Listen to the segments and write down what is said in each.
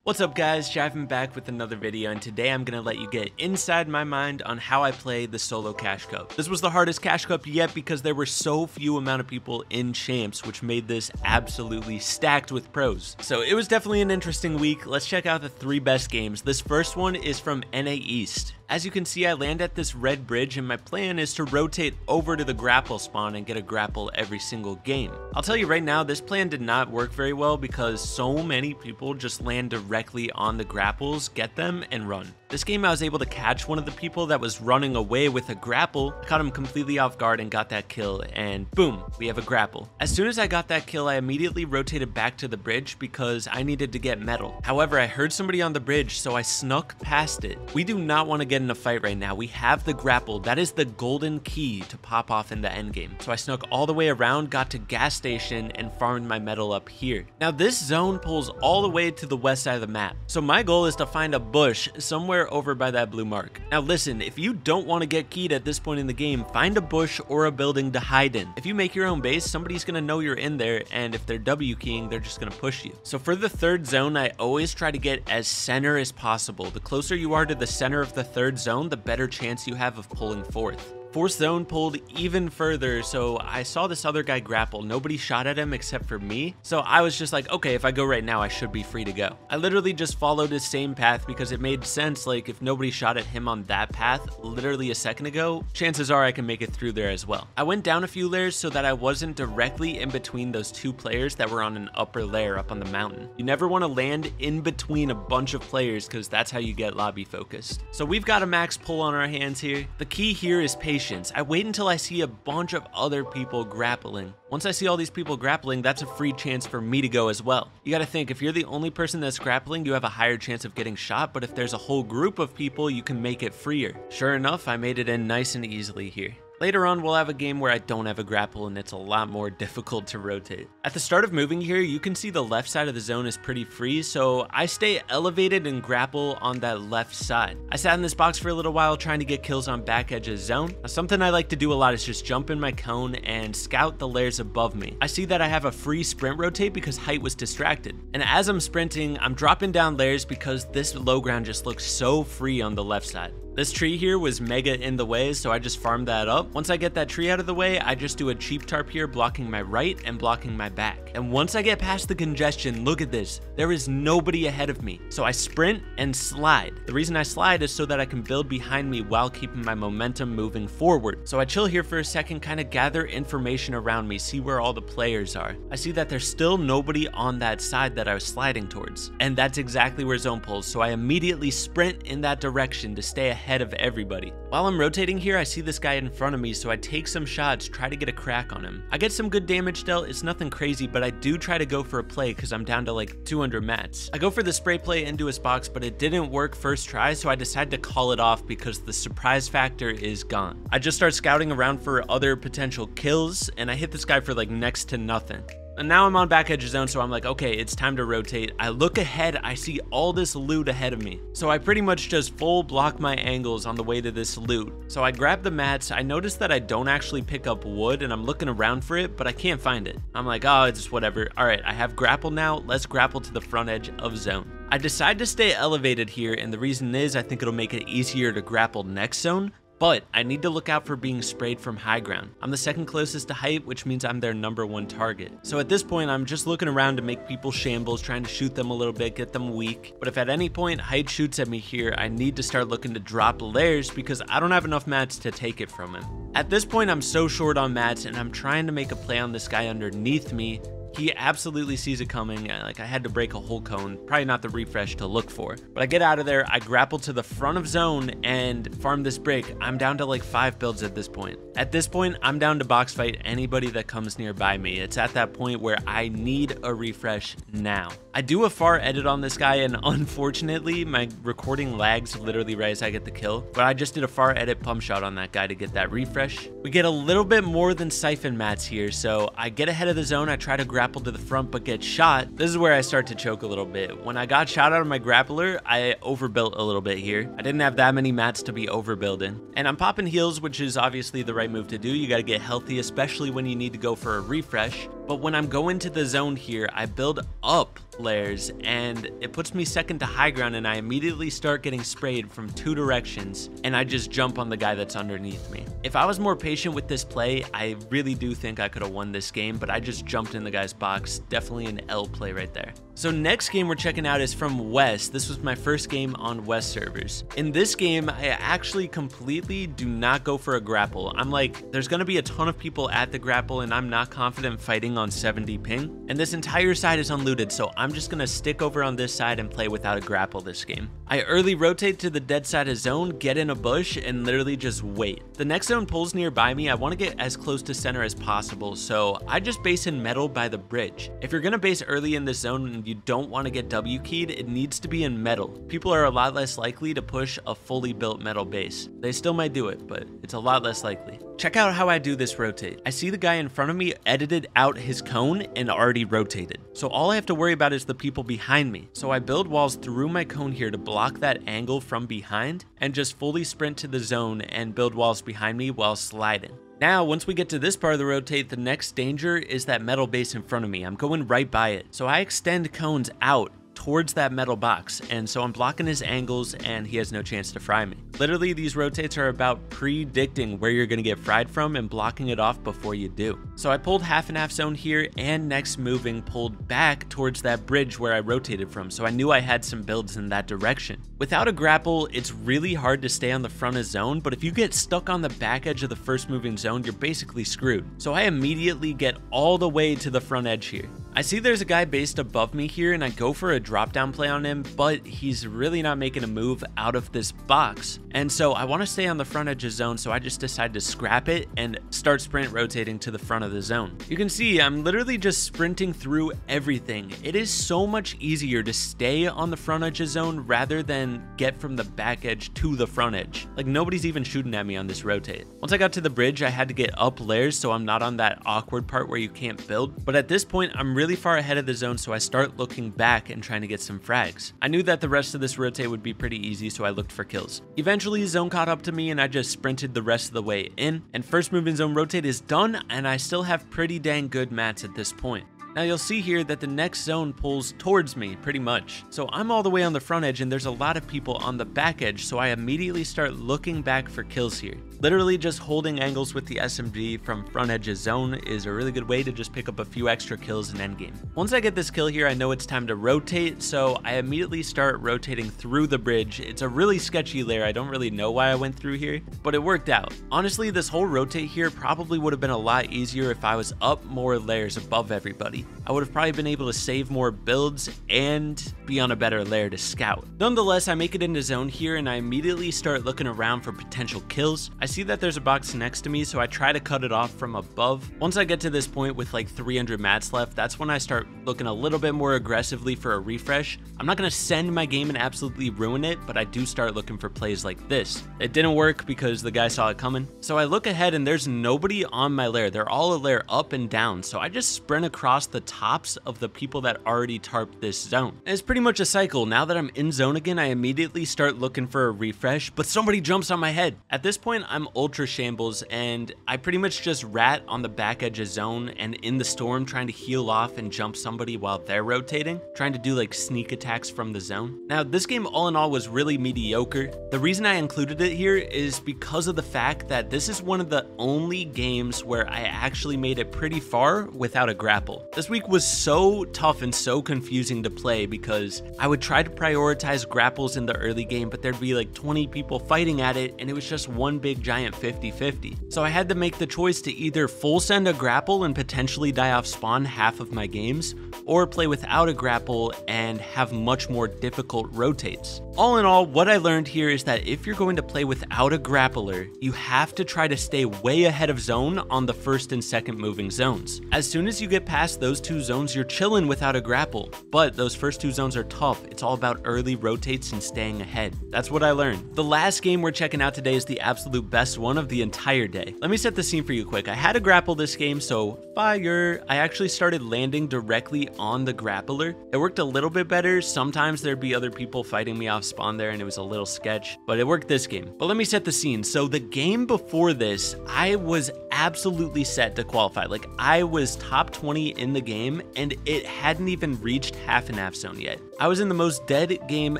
What's up guys, Jivan back with another video, and today I'm going to let you get inside my mind on how I play the solo cash cup. This was the hardest cash cup yet because there were so few amount of people in champs, which made this absolutely stacked with pros. So it was definitely an interesting week. Let's check out the 3 best games. This first one is from NA East. As you can see, I land at this red bridge and my plan is to rotate over to the grapple spawn and get a grapple every single game. I'll tell you right now, this plan did not work very well because so many people just land directly on the grapples, get them, and run. This game I was able to catch one of the people that was running away with a grapple, caught him completely off guard and got that kill, and boom, we have a grapple. As soon as I got that kill, I immediately rotated back to the bridge because I needed to get metal. However, I heard somebody on the bridge, so I snuck past it. We do not want to get in a fight right now. We have the grapple. That is the golden key to pop off in the endgame. So I snuck all the way around, got to gas station, and farmed my metal up here. Now this zone pulls all the way to the west side of the map. So my goal is to find a bush somewhere over by that blue mark. Now listen, if you don't want to get keyed at this point in the game, find a bush or a building to hide in. If you make your own base, somebody's going to know you're in there, and if they're W keying, they're just going to push you. So for the third zone, I always try to get as center as possible. The closer you are to the center of the third zone, the better chance you have of pulling fourth. Fourth zone pulled even further, so I saw this other guy grapple. Nobody shot at him except for me, so I was just like, okay, if I go right now, I should be free to go. I literally just followed his same path because it made sense. Like, if nobody shot at him on that path literally a second ago, chances are I can make it through there as well. I went down a few layers so that I wasn't directly in between those 2 players that were on an upper layer up on the mountain. You never want to land in between a bunch of players because that's how you get lobby focused. So we've got a max pull on our hands here. The key here is patience. I wait until I see a bunch of other people grappling. Once I see all these people grappling, that's a free chance for me to go as well. You gotta think, if you're the only person that's grappling, you have a higher chance of getting shot, but if there's a whole group of people, you can make it freer. Sure enough, I made it in nice and easily here. Later on, we'll have a game where I don't have a grapple and it's a lot more difficult to rotate. At the start of moving here, you can see the left side of the zone is pretty free, so I stay elevated and grapple on that left side. I sat in this box for a little while trying to get kills on back edge of zone. Now, something I like to do a lot is just jump in my cone and scout the layers above me. I see that I have a free sprint rotate because height was distracted. And as I'm sprinting, I'm dropping down layers because this low ground just looks so free on the left side. This tree here was mega in the way, so I just farmed that up. Once I get that tree out of the way, I just do a cheap tarp here, blocking my right and blocking my back. And once I get past the congestion, look at this. There is nobody ahead of me. So I sprint and slide. The reason I slide is so that I can build behind me while keeping my momentum moving forward. So I chill here for a second, kind of gather information around me, see where all the players are. I see that there's still nobody on that side that I was sliding towards. And that's exactly where zone pulls, so I immediately sprint in that direction to stay ahead of everybody. While I'm rotating here, I see this guy in front of me, so I take some shots, try to get a crack on him. I get some good damage dealt. It's nothing crazy, but I do try to go for a play because I'm down to like 200 mats. I go for the spray play into his box, but it didn't work first try, so I decide to call it off because the surprise factor is gone. I just start scouting around for other potential kills, and I hit this guy for like next to nothing. And now I'm on back edge zone, so I'm like, okay, it's time to rotate. I look ahead, I see all this loot ahead of me. So I pretty much just full block my angles on the way to this loot. So I grab the mats. I notice that I don't actually pick up wood, and I'm looking around for it, but I can't find it. I'm like, oh, it's just whatever. All right, I have grapple now. Let's grapple to the front edge of zone. I decide to stay elevated here, and the reason is I think it'll make it easier to grapple next zone. But I need to look out for being sprayed from high ground. I'm the second closest to height, which means I'm their #1 target. So at this point, I'm just looking around to make people shambles, trying to shoot them a little bit, get them weak. But if at any point height shoots at me here, I need to start looking to drop layers because I don't have enough mats to take it from him. At this point, I'm so short on mats, and I'm trying to make a play on this guy underneath me. He absolutely sees it coming. Like, I had to break a whole cone, probably not the refresh to look for. But I get out of there, I grapple to the front of zone and farm this break. I'm down to like 5 builds at this point. At this point, I'm down to box fight anybody that comes nearby me. It's at that point where I need a refresh now. I do a far edit on this guy, and unfortunately, my recording lags literally right as I get the kill. But I just did a far edit pump shot on that guy to get that refresh. We get a little bit more than siphon mats here, so I get ahead of the zone. I try to grapple to the front, but get shot. This is where I start to choke a little bit. When I got shot out of my grappler, I overbuilt a little bit here. I didn't have that many mats to be overbuilding. And I'm popping heals, which is obviously the right move to do. You got to get healthy, especially when you need to go for a refresh. But when I'm going to the zone here, I build up layers, and it puts me second to high ground, and I immediately start getting sprayed from 2 directions, and I just jump on the guy that's underneath me. If I was more patient with this play, I really do think I could have won this game, but I just jumped in the guy's box. Definitely an L play right there. So next game we're checking out is from West. This was my first game on West servers. In this game, I actually completely do not go for a grapple. I'm like, there's gonna be a ton of people at the grapple, and I'm not confident fighting on 70 ping. And this entire side is unlooted, so I'm just gonna stick over on this side and play without a grapple this game. I early rotate to the dead side of zone, get in a bush, and literally just wait. The next zone pulls nearby me. I want to get as close to center as possible, so I just base in metal by the bridge. If you're gonna base early in this zone and you don't want to get W keyed, it needs to be in metal. People are a lot less likely to push a fully built metal base. They still might do it, but it's a lot less likely. Check out how I do this rotate. I see the guy in front of me edited out his cone and already rotated. So all I have to worry about is the people behind me. So I build walls through my cone here to block that angle from behind and just fully sprint to the zone and build walls behind me while sliding. Now, once we get to this part of the rotate, the next danger is that metal base in front of me. I'm going right by it. So I extend cones out towards that metal box, and so I'm blocking his angles and he has no chance to fry me. Literally, these rotates are about predicting where you're gonna get fried from and blocking it off before you do. So I pulled half and half zone here, and next moving pulled back towards that bridge where I rotated from, so I knew I had some builds in that direction. Without a grapple, it's really hard to stay on the front of zone, but if you get stuck on the back edge of the first moving zone, you're basically screwed. So I immediately get all the way to the front edge here. I see there's a guy based above me here, and I go for a drop down play on him, but he's really not making a move out of this box. And so I want to stay on the front edge of zone, so I just decide to scrap it and start sprint rotating to the front of the zone. You can see I'm literally just sprinting through everything. It is so much easier to stay on the front edge of zone rather than get from the back edge to the front edge. Like, nobody's even shooting at me on this rotate. Once I got to the bridge, I had to get up layers so I'm not on that awkward part where you can't build. But at this point, I'm really far ahead of the zone, so I start looking back and trying to get some frags. I knew that the rest of this rotate would be pretty easy, so I looked for kills. Eventually, zone caught up to me and I just sprinted the rest of the way in, and first move in zone rotate is done, and I still have pretty dang good mats at this point. Now you'll see here that the next zone pulls towards me pretty much. So I'm all the way on the front edge and there's a lot of people on the back edge, so I immediately start looking back for kills here. Literally just holding angles with the SMG from front edge of zone is a really good way to just pick up a few extra kills in endgame. Once I get this kill here, I know it's time to rotate, so I immediately start rotating through the bridge. It's a really sketchy layer. I don't really know why I went through here, but it worked out. Honestly, this whole rotate here probably would have been a lot easier if I was up more layers above everybody. I would have probably been able to save more builds and be on a better layer to scout. Nonetheless, I make it into zone here and I immediately start looking around for potential kills. I see that there's a box next to me, so I try to cut it off from above. Once I get to this point with like 300 mats left, that's when I start looking a little bit more aggressively for a refresh. I'm not gonna send my game and absolutely ruin it, but I do start looking for plays like this. It didn't work because the guy saw it coming. So I look ahead and there's nobody on my layer. They're all a layer up and down, so I just sprint across the tops of the people that already tarped this zone. And it's pretty much a cycle. Now that I'm in zone again, I immediately start looking for a refresh, but somebody jumps on my head. At this point, I'm ultra shambles and I pretty much just rat on the back edge of zone and in the storm trying to heal off and jump somebody while they're rotating, trying to do like sneak attacks from the zone. Now, this game all in all was really mediocre. The reason I included it here is because of the fact that this is one of the only games where I actually made it pretty far without a grapple. This week was so tough and so confusing to play because I would try to prioritize grapples in the early game, but there'd be like 20 people fighting at it and it was just one big giant 50-50. So I had to make the choice to either full send a grapple and potentially die off spawn half of my games, or play without a grapple and have much more difficult rotates. All in all, what I learned here is that if you're going to play without a grappler, you have to try to stay way ahead of zone on the first and second moving zones. As soon as you get past those two zones, you're chilling without a grapple, but those first two zones are tough. It's all about early rotates and staying ahead. That's what I learned. The last game we're checking out today is the absolute best one of the entire day. Let me set the scene for you quick. I had a grapple this game, so fire. I actually started landing directly on the grappler. It worked a little bit better. Sometimes there'd be other people fighting me off spawn there and it was a little sketch, but it worked this game. But let me set the scene. So the game before this, I was absolutely set to qualify. Like, I was top 20 in the game game, and it hadn't even reached half and half zone yet. I was in the most dead game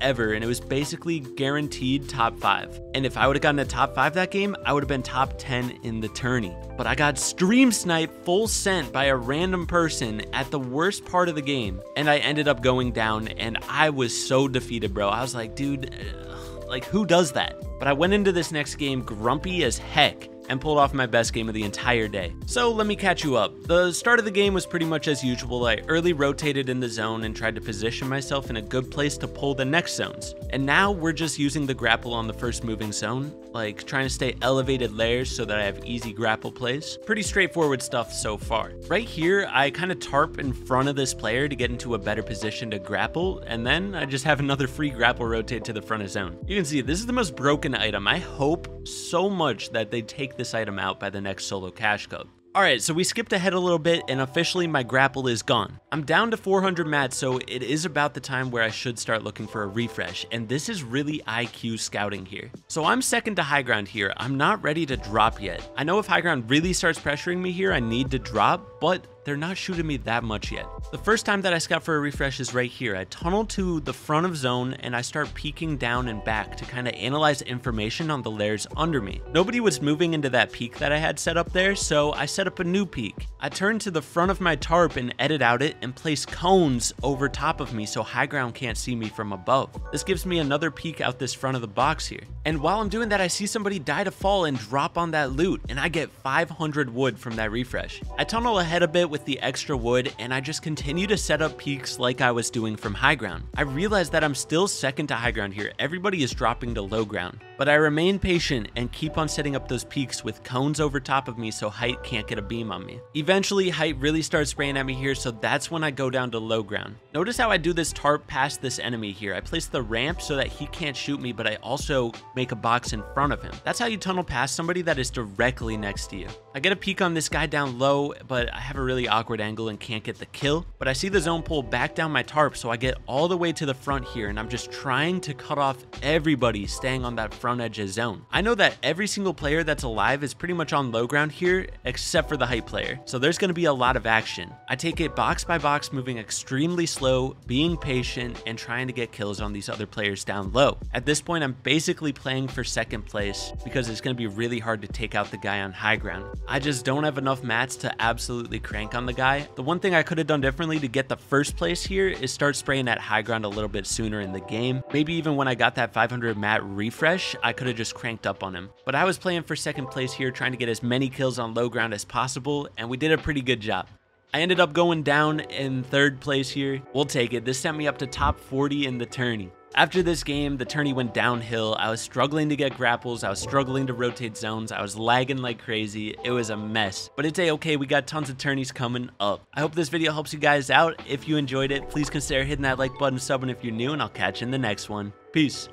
ever, and it was basically guaranteed top 5. And if I would have gotten a top 5 that game, I would have been top 10 in the tourney. But I got stream sniped full sent by a random person at the worst part of the game, and I ended up going down, and I was so defeated, bro. I was like, dude, like, who does that? But I went into this next game grumpy as heck and pulled off my best game of the entire day. So let me catch you up. The start of the game was pretty much as usual. I early rotated in the zone and tried to position myself in a good place to pull the next zones. And now we're just using the grapple on the first moving zone, like trying to stay elevated layers so that I have easy grapple plays. Pretty straightforward stuff so far. Right here, I kind of tarp in front of this player to get into a better position to grapple, and then I just have another free grapple rotate to the front of zone. You can see this is the most broken item. I hope so much that they take this item out by the next solo cash code. Alright, so we skipped ahead a little bit, and officially my grapple is gone. I'm down to 400 mats, so it is about the time where I should start looking for a refresh, and this is really IQ scouting here. So I'm second to high ground here. I'm not ready to drop yet. I know if high ground really starts pressuring me here, I need to drop, but they're not shooting me that much yet. The first time that I scout for a refresh is right here. I tunnel to the front of zone and I start peeking down and back to kind of analyze information on the layers under me. Nobody was moving into that peak that I had set up there, so I set up a new peak. I turn to the front of my tarp and edit out it and place cones over top of me so high ground can't see me from above. This gives me another peek out this front of the box here. And while I'm doing that, I see somebody die to fall and drop on that loot, and I get 500 wood from that refresh. I tunnel ahead a bit with the extra wood, and I just continue to set up peaks like I was doing from high ground. I realize that I'm still second to high ground here. Everybody is dropping to low ground, but I remain patient and keep on setting up those peaks with cones over top of me so height can't get a beam on me. Eventually, height really starts spraying at me here, so that's when I go down to low ground. Notice how I do this tarp past this enemy here. I place the ramp so that he can't shoot me, but I also make a box in front of him. That's how you tunnel past somebody that is directly next to you. I get a peek on this guy down low, but I have a really awkward angle and can't get the kill, but I see the zone pull back down my tarp, so I get all the way to the front here, and I'm just trying to cut off everybody staying on that front edge of zone. I know that every single player that's alive is pretty much on low ground here, except for the height player, so there's going to be a lot of action. I take it box by box, moving extremely slow, being patient, and trying to get kills on these other players down low. At this point, I'm basically playing for second place because it's going to be really hard to take out the guy on high ground. I just don't have enough mats to absolutely crank on the guy. The one thing I could have done differently to get the first place here is start spraying at high ground a little bit sooner in the game. Maybe even when I got that 500 mat refresh, I could have just cranked up on him. But I was playing for second place here, trying to get as many kills on low ground as possible, and we did a pretty good job. I ended up going down in third place here. We'll take it. This sent me up to top 40 in the tourney. After this game, the tourney went downhill. I was struggling to get grapples. I was struggling to rotate zones. I was lagging like crazy. It was a mess, but it's a-okay. We got tons of tourneys coming up. I hope this video helps you guys out. If you enjoyed it, please consider hitting that like button, subbing if you're new, and I'll catch you in the next one. Peace.